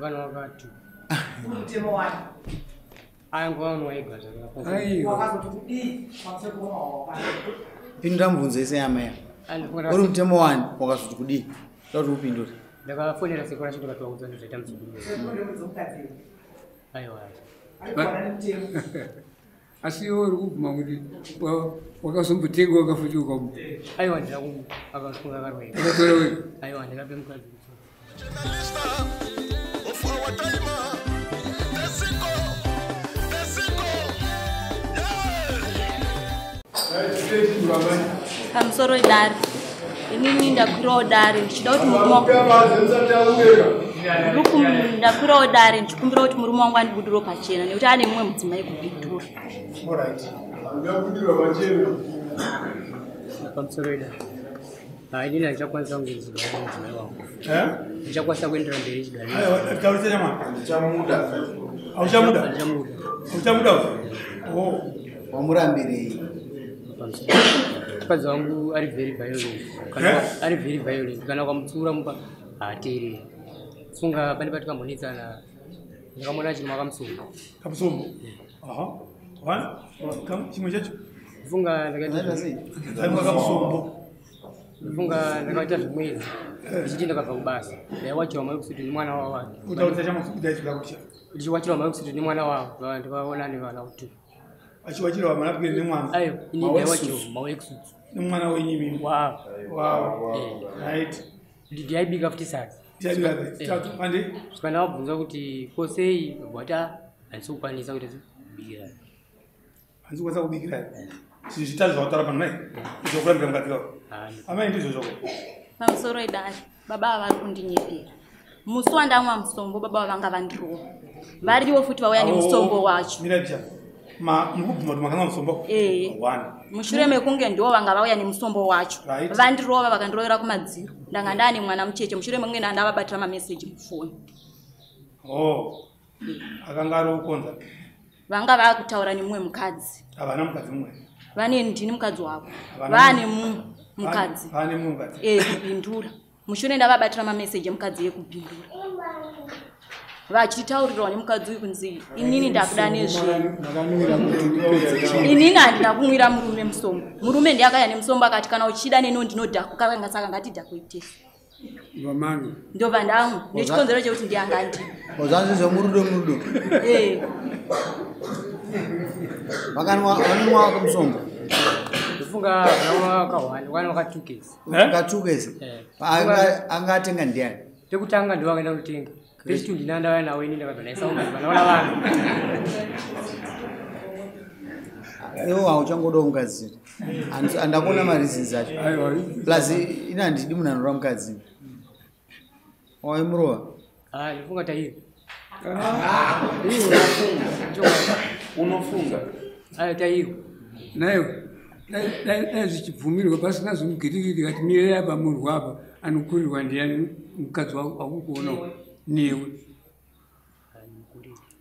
wakati. Mtemo wani. Ngono waigaza. Pinda mbunze ise yamea. Uri mtemo wani wakazuti kudi. Toti upindure. Ndakafonera sekora chito katwa zita mtsuguru. Aiwa. Asi uri kubva kuti wakazombotenga wakafuchuka mu. Aiwa ndiraku akafunga karwe. Aiwa ndikape mukadzi. Pamusoro idari. Inini ndakwirawo dare ndichida kuti murume ndakwirawo dare ndichikumbira kuti murume wangu andibudiro pachena nekuti ane mumwe mudzimai kubhidhura. Pamusoro idari. Inini ndichakwanisa kungenzi mudzimai wangu. Ndichakwanisa kuendera mberi chidari. Taurisa chama. Chamuda. Auchamuda. Auchamuda. Oh, wamurambirei. Mukadzi wangu ari very violent. Kana ukamutsura mupa haateri. Funga pane patikambonetsana. Ndakamona chimwe akamusombo. Kamusombo. Aha. Wana? Chimwe chacho. Funga ndakaita sei? Kamusombo. Funga ndakaita zvimwezi. Ndichiti ndakabva kubasa. Ndaiwachiwa mai kusiti ni mwana wavo wake. Utaurisa chama kudaizvira kucha. Ndichiwachiwa mai kusiti ni mwana wavo. Ndikaona nevana kuti. Achiwachira mwana pekene nemwana. Ayo, ini ndaiwachiwa mai kusiti. Nemwana wenyimi. Wow. Right. Ndiaibika futi sasa. Ande kana wabvunza kuti kosei bwata handisokwanisa kuti kubikira. Handikwanisa kubikira. Zvichitazi zvawataura pano nai. Zvokurambira mukadzi wako. Amai ndizvo zvoko. Pamusoro idari. Baba vari kundinyepera. Musi wandamwa musombo baba vanga vandirowa. Variwo futi vauya nemusombo wacho. Mira bicha. Mukubvuma kuti makanga musombo? One. Mushure mekunge ndiwo vanga vauya nemusombo wacho. Vandirova vakandirovera kumadziro. Ndanga ndane mwana mucheche. Mushure mekunge ndavabatira mameseji mufoni. Oh. Akanga ari ukonza. Vanga vakutaura nemumwe mukadzi. Havana mukadzi mumwe. Vane ndini mukadzi wako. Vane mukadzi. Vane mukadzi. Kubhindura. Mushure ndavabatira mameseji emukadzi yekubhindura. Vachitaurirwa nemukadzi uyu kunzi inini ndakuda nezvinhu. Inini handina kumwira murume musombo. Murume ndiye akauya nemusombo akati kana uchida neno ndinodhakuka kanga saka ngatidhakuitese. Vamano. Ndobva ndamwa nechikonzero chekuti ndiyanga ndi. Ozanzizo murudo. Vakanwa kumusombo. Kufunga vana wakatukezi. Katukezi. Angatenga ndiani. Tekutanga ndiwakaenda kutenga. Pesi ndinanda vana nawe ini ndakabva naisa vanaona vanhu. Ewo hauchangoda mukadzi. Andakona mareasons acho. Plus ina ndidi munanura mukadzi. Waimurova. Ndifunga tairi. Unofunga. Tairi. Nayo zvichibvumirwa pasina zvimugirigiri kati mire apa munhu apa anokurirwa ndiani mukadzi wakukuona newe.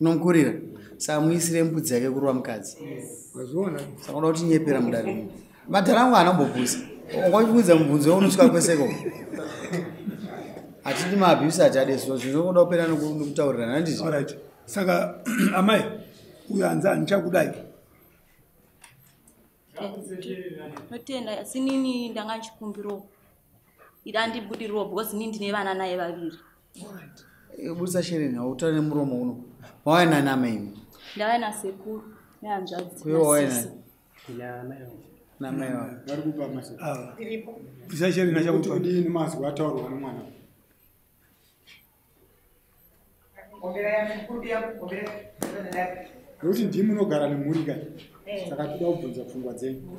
Unomukurira. Saka muisire mbudzi yake kurwa mukadzi. Wazviona? Saka unoda kuti nyepera mudare. Madhara angu anombopusa. Ungachibvunza mubvunzo unosvika kweseko. Atidi maabuse achadeso zvinoda kupera nekutaurirana handizvo. Alright. Saka amai uyu hanza ndichakudai. Notenda sinini ndanga ndichikumbiro. Ida ndibudiro because nini ndine vana naye vaviri. Budisa shereni hautare nemuromo uno. Wauya nani amai imi? Ndauya nasekuru nehanzvadzi. Kuiwo wauya nani? Namai wangu. Vari kupa masa. Budisa shereni achakuti odini mazwi ataurwa nemwana. Nokuti ndimi munogara nemhuri kani. Saka toda kubvunza pfungwa dzenyu.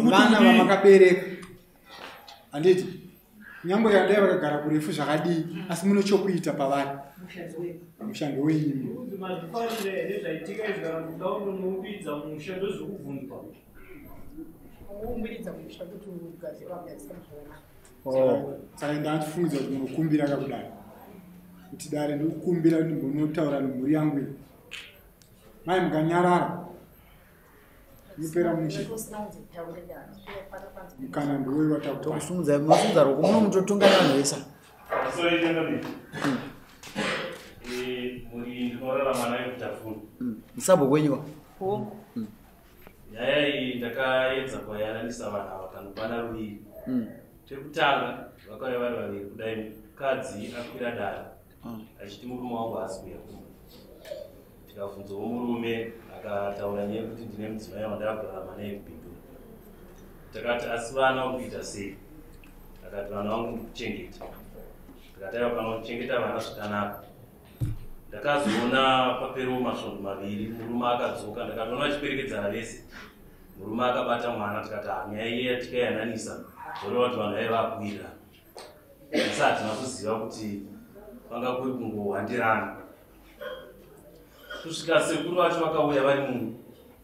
Vana vamakabereka. Handiti nyangwe yandai vakagara kurefu zvakadii asi muno chokuita pavari. Mushando wenyu. Saka ndatifunidza kuti munokumbira kakudai. Kuti dare ndikukumbira ndimbonotaura nemhuri yangu iyi. Mai mukanyarara Nipera mwisho. Mkana nduwe watakuta. Tokusunza roko muno mutotongana vanhu vesa. Musabo kwenyuwa. Nyaya iyi ndakaedza kuyananisa vanhu ava kanopana ruviri. Chekutanga vakauya vari vaviri kudai mukadzi akwira dare achiti murume wangu haasi kuuya kumba. Tikabvunzawo murume akataura nyaya yekuti ndine mudzimai wandava kurarama naye kupindura. Takati asi vana urikuita sei? Akati vana vangu ndikuchengeta. Tikati aiwa kana kuchengeta vana zvakanaka. Ndakazoona papero masvondo maviri murume akadzoka ndakatoona vachiperekedzana vese. Murume akabata mwana tikati nyaya iyi yatikayananisa zvoreva kuti vanhu vaiva vakuwira. Asi hatina kuziva kuti kwanga kuri kungohwandirana. Kusvika sekuru vacho vakauya vari munhu.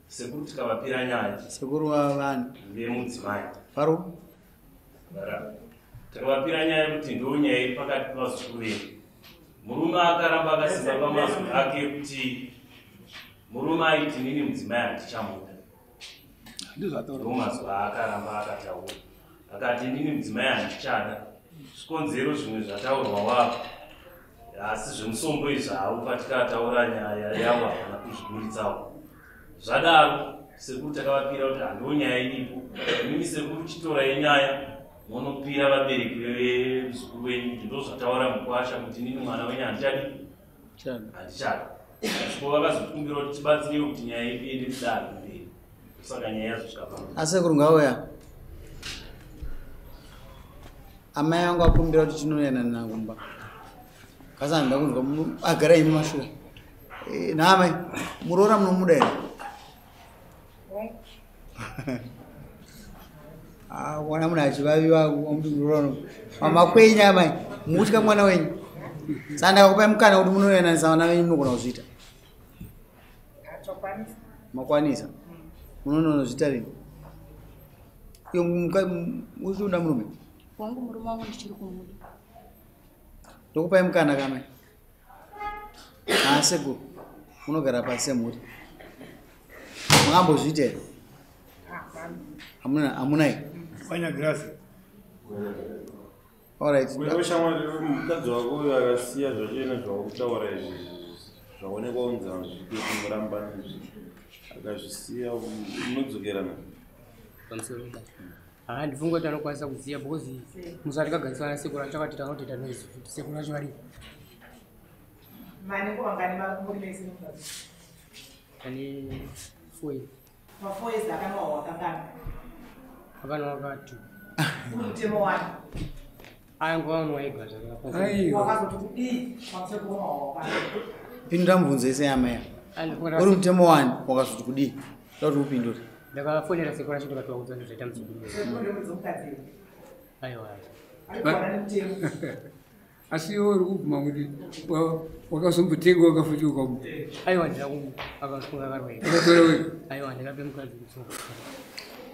Sekuru tikavapira nyaya. Sekuru wavanhu vemudzimai. Faro? Takavapira nyaya yekuti ndo nyaya iri pakati pevazukuru vedu. Murume akaramba akasimba pamazwi ake kuti murume aiti nini mudzimai handichamuda. Ndomazwi akaramba akataura. Akati nini mudzimai handichada. Zvikonzero zvimwe zvataurwa wavo. Asi zvemusombo izvavo patikataura nyaya yavo havana kuzviburitsawo. Zvadaro sekuru takavapira kuti hando nyaya iripo. Mimi sekuru chitorai nyaya munopira vabereki vezukuru venyu kuti ndozvataura mukwasha kuti nini mwana wenyu handichadi. Handichada. Zviko vakazokumbira kuti tibatsirewo kuti nyaya yedu iende kudaro mberi. Saka nyaya yazosvika pamusoro. Asekuru ngauya. Amai vangu akumbira kuti tinoyanana nangumba. Kasa ndakunzwa agara imi mashure. Namai murora munomuda here? Wana muna achivaviwa murora. Mama kwenyu amai mutya mwana wenyu. Saka ndakakupai mukana kuti munoyananisa vana venyu munogona kuzviita. Makwanisa. Munozviita rini? Iyo muchida murume? Wangu murume wangu ndichiri kumuda. Ndokupai mukana kamai. Sekuru munogara pasi muri. Makambozviita here? Hamunai? Fanya grasi. Alright. Wewe shamwari mukadzi wako akasiya zvachena zvakutaura izvi zvaonekwa unza zvikuti muramba akazvisiya unodzokerana pamusoro handifunga kuti anokwanisa kuziya because musati kagarisana sekuru acho akati tanotoita noizi kuti sekuru acho vari mane kuangani muri mese ani 4 years akanwa wakangana akanwa wakati mutemo wani ayangowanwa ega Pindura mubvunzo ese yamaya. Uri mutemo wani wakazoti kudii? Kuti upindure. Ndakafonera sekuru acho ndikati waudza ndizvaita mutsuguru. Aiwa. Asi iwe uri kubvuma kuti wakazombotenga wakafuchuka mu. Aiwa ndakafunga karwai. Aiwa ndakape mukadzi mutsungu.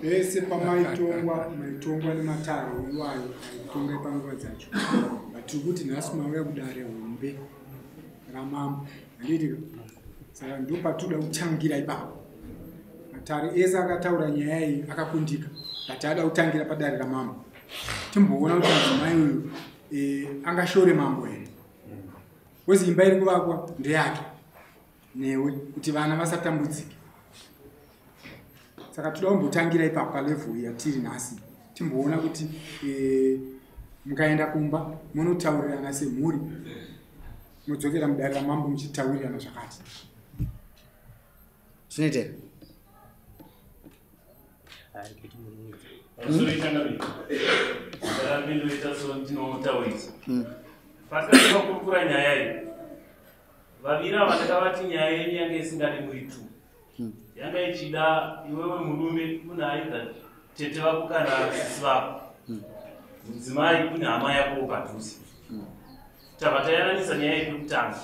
Ese maitongwa nemataro iwayo aitonga panguva dzacho. Batiri kuti nhasi mauya kudare hombe ramambo. Handiti saka ndo patoda kutangira ipapo. Matare ese akataura nyaya iyi akakundika. Kati ada kutangira padare ramambo. Timboona kuti mudzimai uyu angashore mambo here. Wezi imba iri kuvakwa ndeyake newe kuti vana vasatambudzike. Saka toda kumbotangira ipapo palevel yatiri nhasi. Timboona kuti mukaenda kumba munotaurirana semhuri. Mudzokera mudare ramambo muchitaurirana zvakati. Zvinoita Pakati pakurukura nyaya iyi vaviri ava ndakavati nyaya yenyu yanga isingadi muri tu yanga ichida iwewe murume kuna aidha tete vako kana sisi vako mudzimai kune hama yako padhuze tabva tayananisa nyaya iyi pekutanga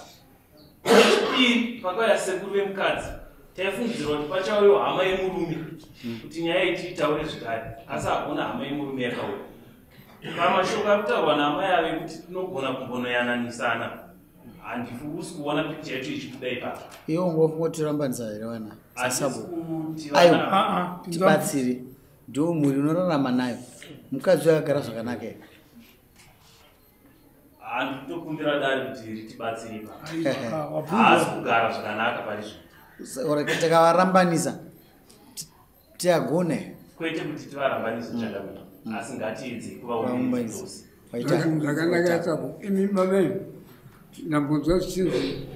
chipiri pakauya sekuru vemukadzi taifungidzirwa kuti pachauyo hama yemurume kuti nyaya iyi tiitaure zvekare asi hakuna hama yemurume yakauya pamashoko ari kutaurwa nahama yave kuti tinogona kumbonoyananisana handifusi kuona picha yacho ichibuda ipapo. Iwo ngofotirambanisa here wana Asabo. ayo tibatsiri ndo muri unorarama nayo mukadzi akagara zvakanaka here handitokumbira dare kuti ritibatsire ipapo haasi kugara zvakanaka parizvo tikavarambanisa tiagona here kwete kuti tivarambanise chakabuda asi ngatiedze kuvaumaizi zvakanaka yatsabo imi mamai ndambonzwa zvichinzi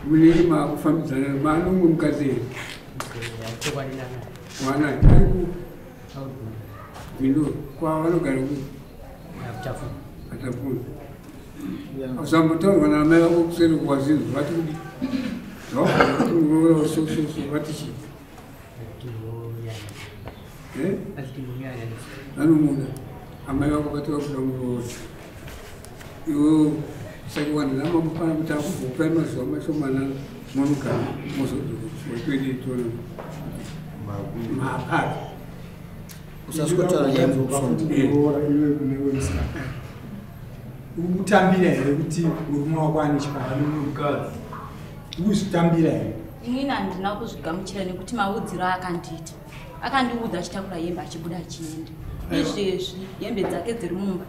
munenge maakufambidzana manomwe mukadzi here mwana ari kubhindu kwavanogara atafuna usambotaurwa naamai vako kuseri kuwazinzi vati kudi vatichi vanomuda amai vako vati vakuda murooti iwo sakuwanira mamufana kuti akuzopai mazuva mashomanana monogara mozodzokweditona maapari usasikotaura ukutambira here kuti murume wako ane chipaa ukuzvitambira here inini handina kuzvigamuchira nekuti maudziro akandiita akandiudza achitakura hembe achibuda achienda izvezvi hembe dzake dziri mumba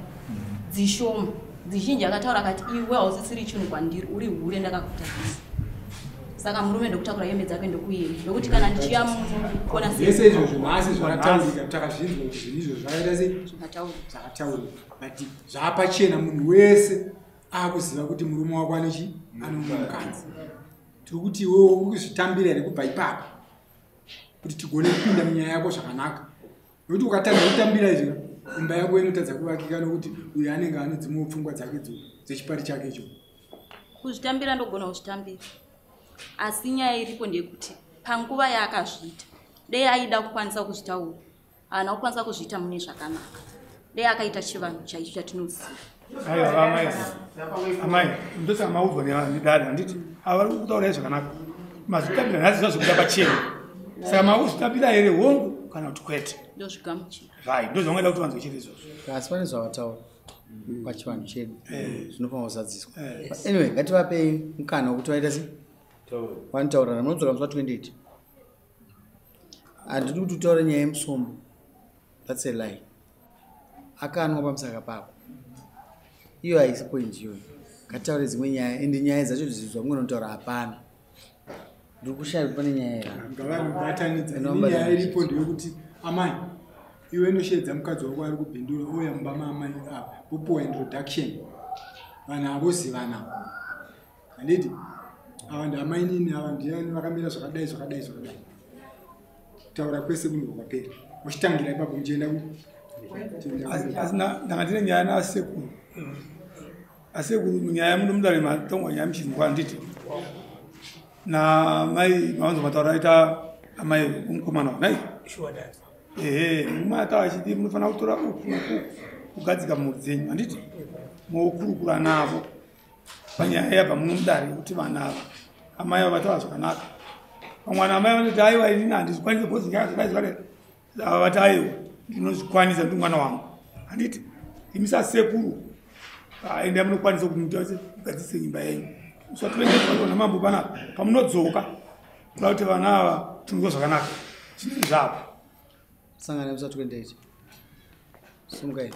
dzishoma dzizhinji akataura akati iwe hausisiri chinhu kwandiri uri hure ndakakutarisa saka murume ndokutakura hembe dzake ndokuenda ndokuti kana ndichiya kona zvese izvozvo masi zvakataurika takazvinzwa kuti zvinizvo zvakaita sei zvakataurika but zvaapachena munhu wese akuziva kuti murume wako anechi anomukadzi tiri kuti iwewo ukuzvitambira here kubva ipapo kuti tigone kupinda munyaya yako zvakanaka nokuti ukatanga kutambira izvo imba yako inotadza kuvakika nokuti uyo anenge ane dzimwe pfungwa dzake dzechipari chake icho kuzvitambira ndogona kuzvitambira asi nyaya iripo ndeyekuti panguva yaakazviita dei aida kukwanisa kuzvitaura haana kukwanisa kuzviita mune zvakanaka dei akaita chivanhu chaicho chatinoziva amai ndosaka maudzwa nedada handiti avari kutaurai zvakanaka mazvitambira nhasi zvazokuda pachena saka mauzvitambira here hongu kana kuti kwete ndozvigamuchira right ndozvangada kuti vanzwe chiri izvozvo asi pane zvavataura pachivanhu chedu zvinofanira kuzadziswa anyway ngativapei mukana wekuti vaita sei vanitaurana munodzoka musi wa28 handidi kuti utaure nyaya yemusombo that's a lie akanwa pamusaka pako iyo haisi point iyoyo ngataure dzimwe nyaya ende nyaya dzacho dzizidzwa mumwe notaura hapana ndiri kushaya kuti pane nyaya ngavanobatanidza nyaya iripo ndeyekuti amai iwe inoshedza mukadzi wako ari kubhindura ouya mumba maamai apa popiwa introduction vanhu avozivana handiti ava ndamai nini ava ndiani vakamira zvakadai zvakadai zvakadai kutaura kwese kunhu kwapera uchitangira ipapo muchienda asi ndangatine nyaya naasekuru asekuru munyaya muno mudare matongwa nyaya muchizingwa handiti namai mavanzo mataura aita amai umukomana wanai mumwe ataura achiti munofanira kutora uku kugadzika mhuri dzenyu handiti mokurukura navo panyaya yabva muno mudare kuti vanhu ava amai ava vataura zvakanaka vamwana amai vanoti aiwa inini handizvikwanisa bhozi nyaya ava vati aiwa ndinozvikwanisa ndi mwana wangu handiti imisa sekuru ende munokwanisa kuti mutause kugadzise nyimba yenyu usativengeana mambo panapa pamunodzoka kuda kuti vana ava tinzwa zvakanaka chinei zvavo sangana musi wa28 sumukai